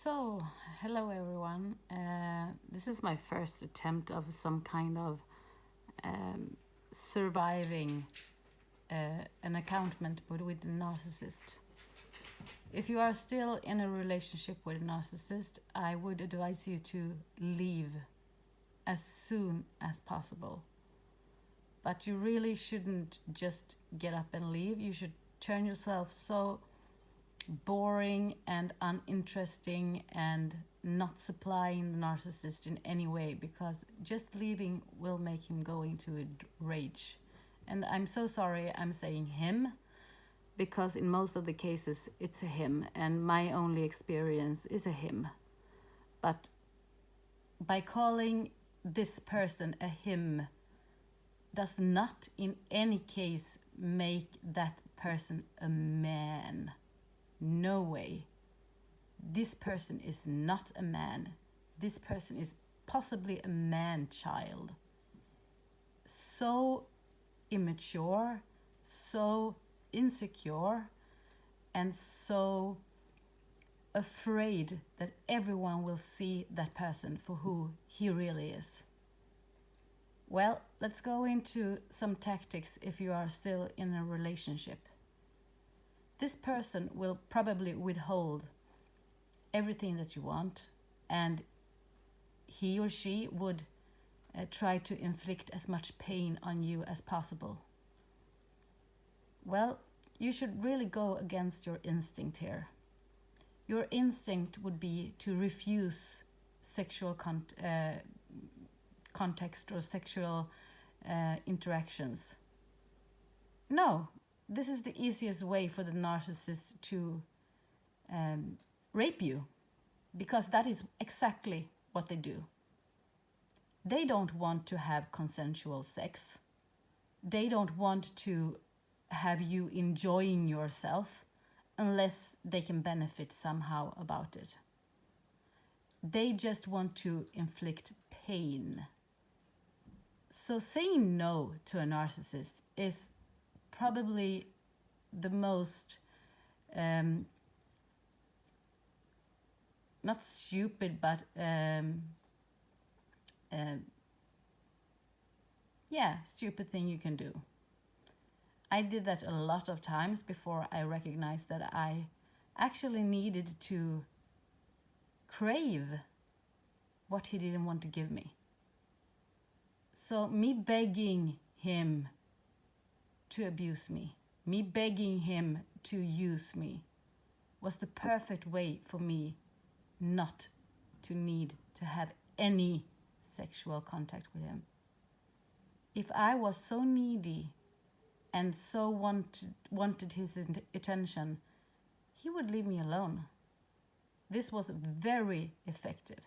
So, hello everyone. This is my first attempt of some kind of surviving an accountment but with a narcissist. If you are still in a relationship with a narcissist, I would advise you to leave as soon as possible. But you really shouldn't just get up and leave. You should turn yourself so boring and uninteresting and not supplying the narcissist in any way, because just leaving will make him go into a rage. And I'm so sorry I'm saying him, because in most of the cases it's a him, and my only experience is a him. But by calling this person a him does not in any case make that person a man. No way. This person is not a man. This person is possibly a man-child. So immature, so insecure, and so afraid that everyone will see that person for who he really is. Well, let's go into some tactics if you are still in a relationship. This person will probably withhold everything that you want, and he or she would try to inflict as much pain on you as possible. Well, you should really go against your instinct here. Your instinct would be to refuse sexual context or sexual interactions. No, this is the easiest way for the narcissist to rape you, because that is exactly what they do. They don't want to have consensual sex. They don't want to have you enjoying yourself unless they can benefit somehow about it. They just want to inflict pain. So saying no to a narcissist is probably the most not stupid, but stupid thing you can do. I did that a lot of times before I recognized that I actually needed to crave what he didn't want to give me. So me begging him to abuse me begging him to use me, was the perfect way for me not to need to have any sexual contact with him. If I was so needy and so wanted his attention, he would leave me alone. This was very effective.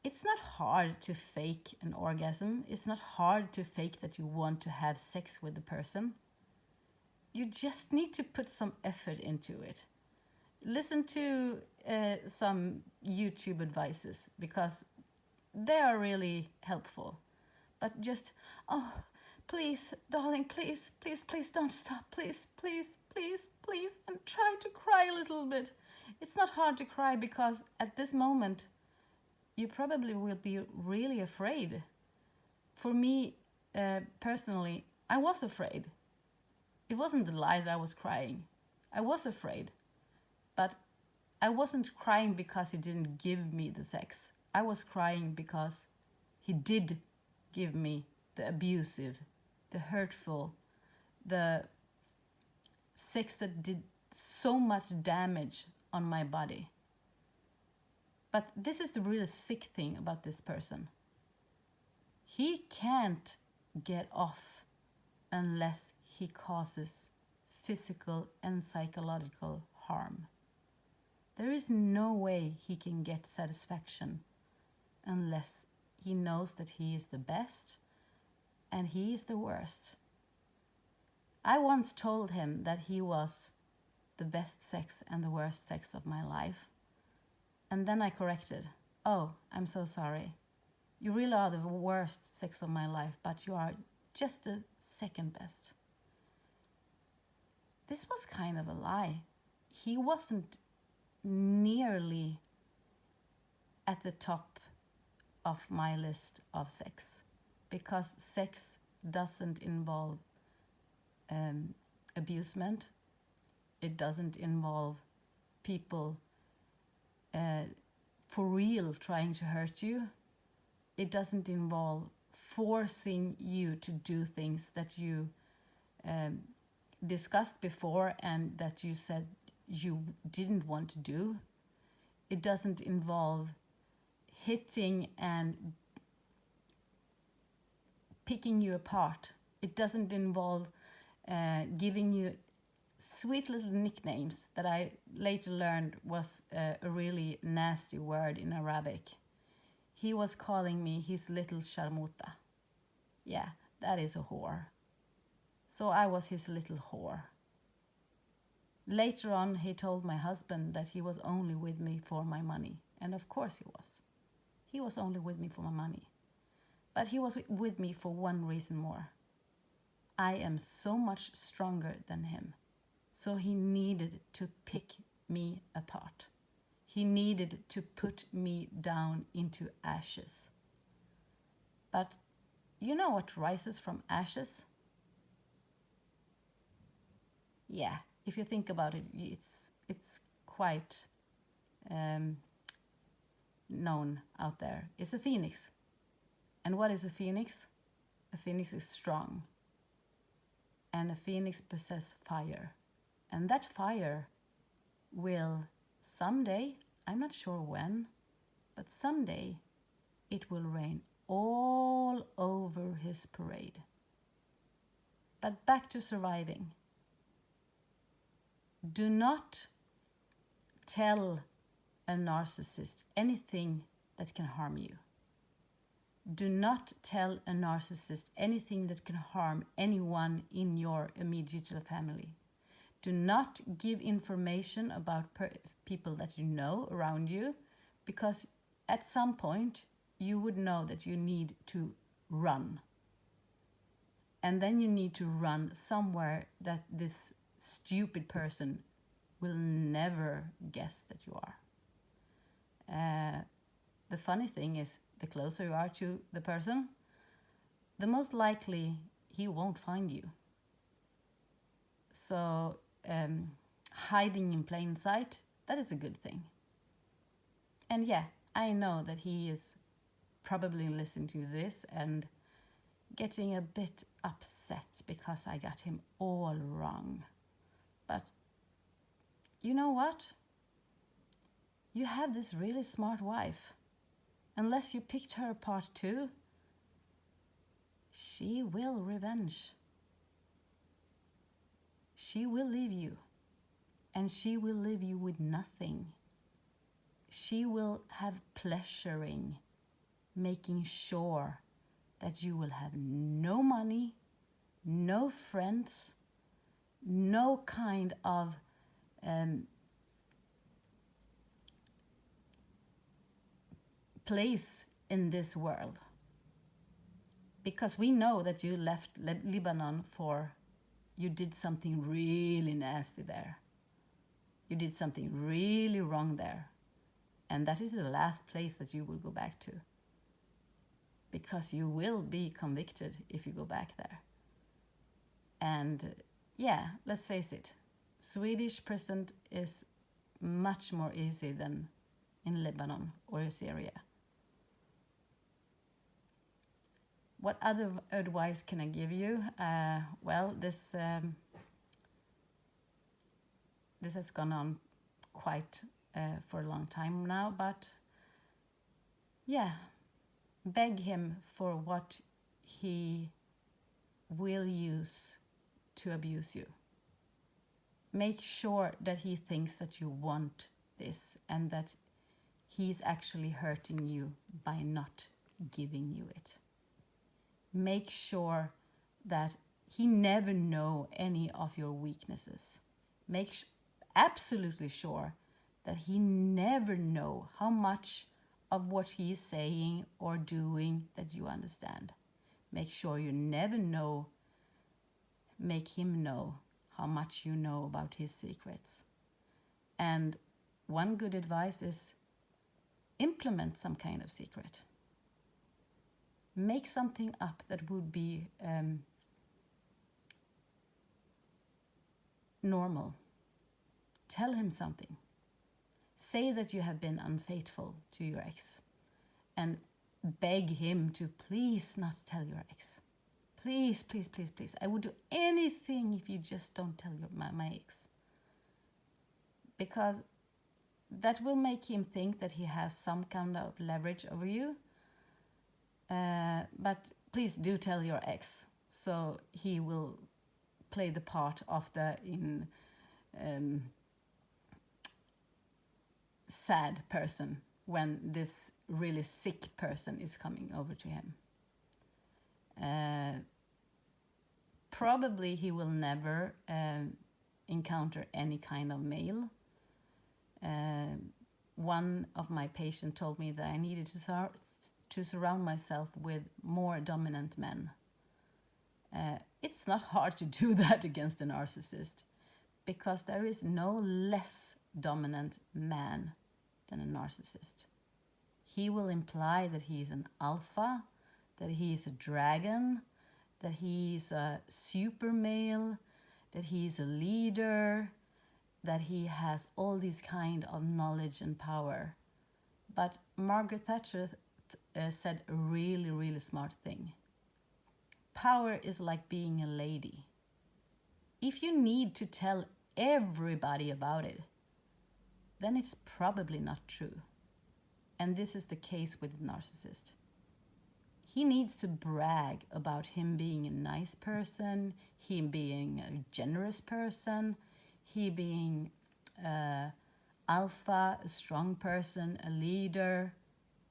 It's not hard to fake an orgasm. It's not hard to fake that you want to have sex with the person. You just need to put some effort into it. Listen to some YouTube advices, because they are really helpful. But just, oh, please, darling, please, please, please don't stop. Please, please, please, please. And try to cry a little bit. It's not hard to cry, because at this moment, you probably will be really afraid. For me, personally, I was afraid. It wasn't the lie that I was crying. I was afraid. But I wasn't crying because he didn't give me the sex. I was crying because he did give me the abusive, the hurtful, the sex that did so much damage on my body. But this is the really sick thing about this person. He can't get off unless he causes physical and psychological harm. There is no way he can get satisfaction unless he knows that he is the best and he is the worst. I once told him that he was the best sex and the worst sex of my life. And then I corrected. Oh, I'm so sorry. You really are the worst sex of my life, but you are just the second best. This was kind of a lie. He wasn't nearly at the top of my list of sex, because sex doesn't involve abusement. It doesn't involve people for real trying to hurt you. It doesn't involve forcing you to do things that you discussed before and that you said you didn't want to do. It doesn't involve hitting and picking you apart. It doesn't involve giving you sweet little nicknames that I later learned was a really nasty word in Arabic. He was calling me his little sharmuta. Yeah, that is a whore. So I was his little whore. Later on, he told my husband that he was only with me for my money. And of course he was. He was only with me for my money. But he was with me for one reason more. I am so much stronger than him. So he needed to pick me apart. He needed to put me down into ashes. But you know what rises from ashes? Yeah, if you think about it, it's quite known out there. It's a phoenix. And what is a phoenix? A phoenix is strong. And a phoenix possesses fire. And that fire will someday, I'm not sure when, but someday it will rain all over his parade. But back to surviving. Do not tell a narcissist anything that can harm you. Do not tell a narcissist anything that can harm anyone in your immediate family. Do not give information about people that you know around you, because at some point you would know that you need to run. And then you need to run somewhere that this stupid person will never guess that you are. The funny thing is, the closer you are to the person, the most likely he won't find you. So hiding in plain sight, that is a good thing. And yeah, I know that he is probably listening to this and getting a bit upset because I got him all wrong. But you know what? You have this really smart wife. Unless you picked her apart too, she will revenge. She will leave you. And she will leave you with nothing. She will have pleasure in making sure that you will have no money, no friends, no kind of place in this world. Because we know that you left Lebanon for, you did something really nasty there. You did something really wrong there. And that is the last place that you will go back to. Because you will be convicted if you go back there. And yeah, let's face it, Swedish prison is much more easy than in Lebanon or Syria. What other advice can I give you? Well, this has gone on quite for a long time now, but yeah, beg him for what he will use to abuse you. Make sure that he thinks that you want this and that he's actually hurting you by not giving you it. Make sure that he never know any of your weaknesses. Make absolutely sure that he never know how much of what he is saying or doing that you understand. Make sure you never know, make him know how much you know about his secrets. And one good advice is implement some kind of secret. Make something up that would be normal. Tell him something. Say that you have been unfaithful to your ex and beg him to please not tell your ex. Please, please, please, please. I would do anything if you just don't tell my ex. Because that will make him think that he has some kind of leverage over you. But please do tell your ex, so he will play the part of the sad person when this really sick person is coming over to him. Probably he will never encounter any kind of male. One of my patients told me that I needed to surround myself with more dominant men. It's not hard to do that against a narcissist, because there is no less dominant man than a narcissist. He will imply that he is an alpha, that he is a dragon, that he is a super male, that he is a leader, that he has all these kind of knowledge and power. But Margaret Thatcher said a really, really smart thing. Power is like being a lady. If you need to tell everybody about it, then it's probably not true. And this is the case with the narcissist. He needs to brag about him being a nice person, him being a generous person, he being alpha, a strong person, a leader.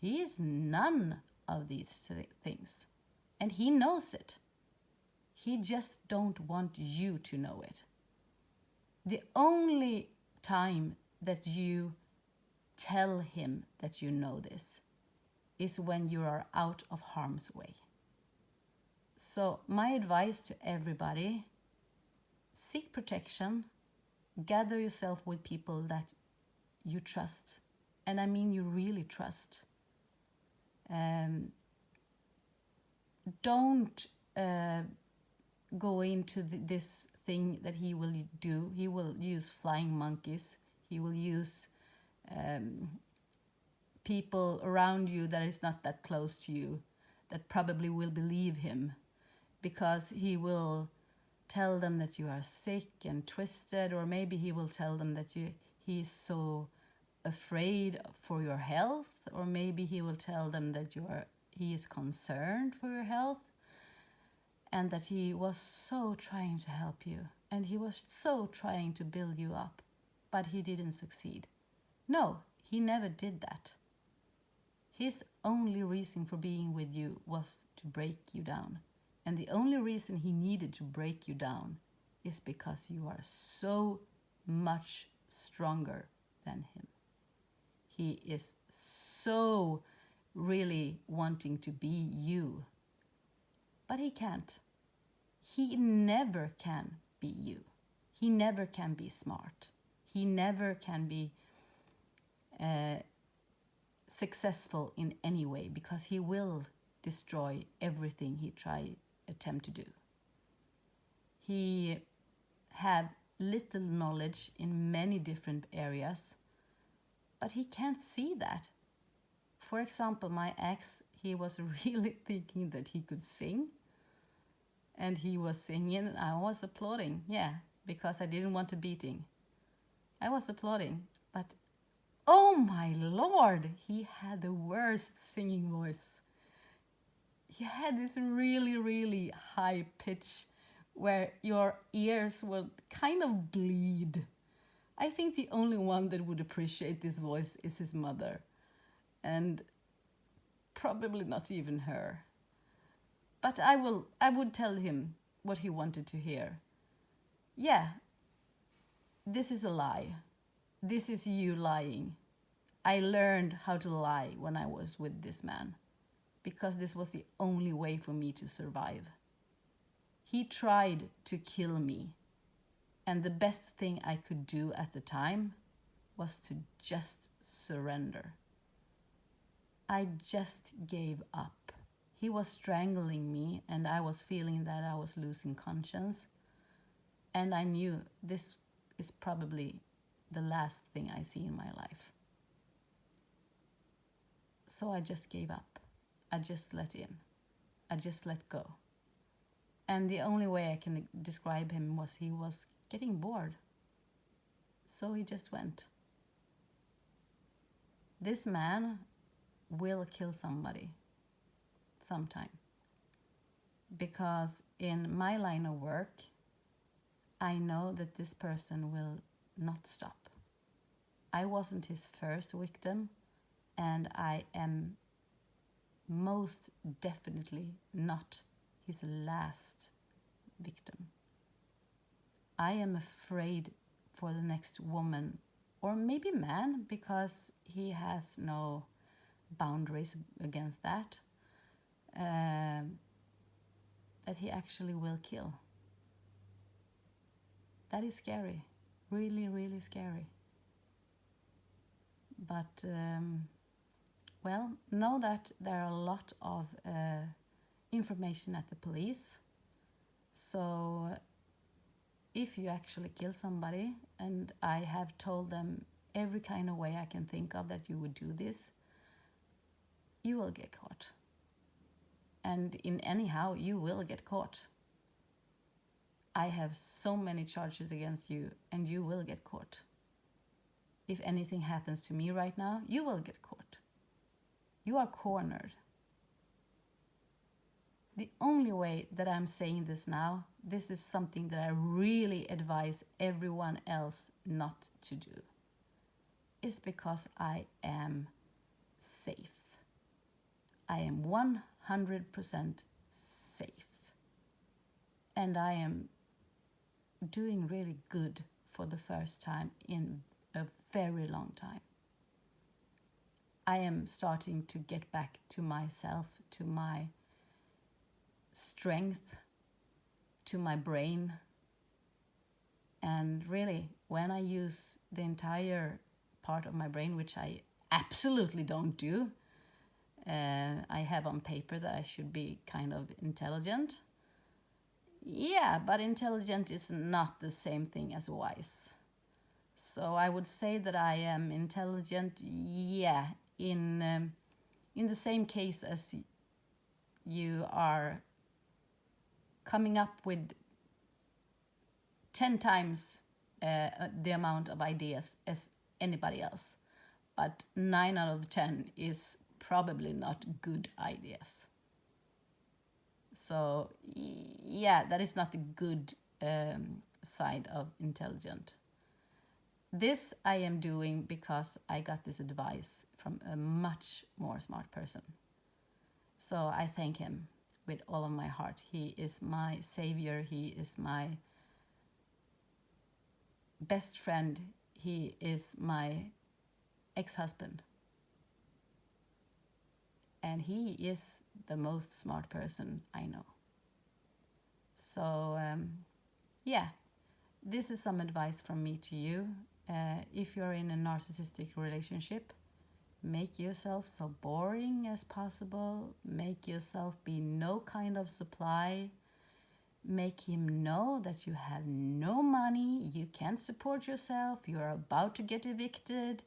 He is none of these things. And he knows it. He just don't want you to know it. The only time that you tell him that you know this is when you are out of harm's way. So my advice to everybody, seek protection, gather yourself with people that you trust. And I mean you really trust. Don't go into this thing that he will do. He will use flying monkeys. He will use people around you that is not that close to you that probably will believe him, because he will tell them that you are sick and twisted, or maybe he will tell them that he is so afraid for your health, or maybe he will tell them that he is concerned for your health, and that he was so trying to help you, and he was so trying to build you up, but he didn't succeed. No, he never did that. His only reason for being with you was to break you down. And the only reason he needed to break you down is because you are so much stronger than him. He is so really wanting to be you. But he can't. He never can be you. He never can be smart. He never can be successful in any way, because he will destroy everything he attempt to do. He have little knowledge in many different areas, but he can't see that. For example, my ex, he was really thinking that he could sing, and he was singing and I was applauding, because I didn't want a beating. I was applauding, but oh my Lord, he had the worst singing voice. He had this really, really high pitch where your ears would kind of bleed. I think the only one that would appreciate this voice is his mother, and probably not even her. But I would tell him what he wanted to hear. Yeah, this is a lie. This is you lying. I learned how to lie when I was with this man, because this was the only way for me to survive. He tried to kill me, and the best thing I could do at the time was to just surrender. I just gave up. He was strangling me, and I was feeling that I was losing conscience. And I knew this is probably the last thing I see in my life. So I just gave up. I just let in. I just let go. And the only way I can describe him was he was getting bored. So he just went. This man will kill somebody sometime. Because in my line of work, I know that this person will not stop. I wasn't his first victim, and I am most definitely not his last victim. I am afraid for the next woman, or maybe man, because he has no boundaries against that, that he actually will kill. That is scary, really, really scary. But, well, know that there are a lot of information at the police. So if you actually kill somebody, and I have told them every kind of way I can think of that you would do this, you will get caught. And in anyhow, you will get caught. I have so many charges against you, and you will get caught. If anything happens to me right now, you will get caught. You are cornered. The only way that I'm saying this now, this is something that I really advise everyone else not to do, is because I am safe. I am 100% safe. And I am doing really good for the first time in a very long time. I am starting to get back to myself, to my strength, to my brain. And really, when I use the entire part of my brain, which I absolutely don't do, I have on paper that I should be kind of intelligent. Yeah, but intelligent is not the same thing as wise. So I would say that I am intelligent, yeah, in the same case as you are coming up with 10 times the amount of ideas as anybody else. But 9 out of 10 is probably not good ideas. So, yeah, that is not the good side of intelligent. This I am doing because I got this advice from a much more smart person. So I thank him with all of my heart. He is my savior. He is my best friend. He is my ex-husband. And he is the most smart person I know. So, yeah, this is some advice from me to you. If you're in a narcissistic relationship, make yourself so boring as possible. Make yourself be no kind of supply. Make him know that you have no money, you can't support yourself, you're about to get evicted.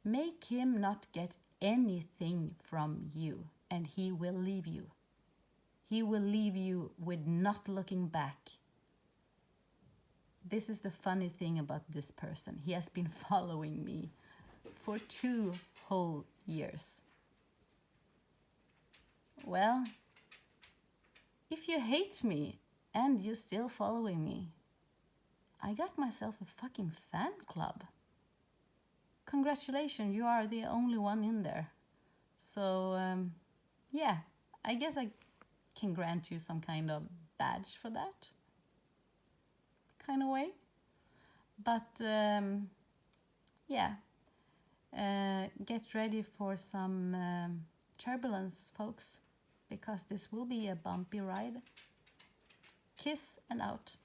Make him not get anything from you, and he will leave you. He will leave you with not looking back. This is the funny thing about this person. He has been following me for 2 whole years. Well, if you hate me and you're still following me, I got myself a fucking fan club. Congratulations, you are the only one in there. So, yeah, I guess I can grant you some kind of badge for that. Kind of way. But, yeah, get ready for some turbulence, folks, because this will be a bumpy ride. Kiss and out.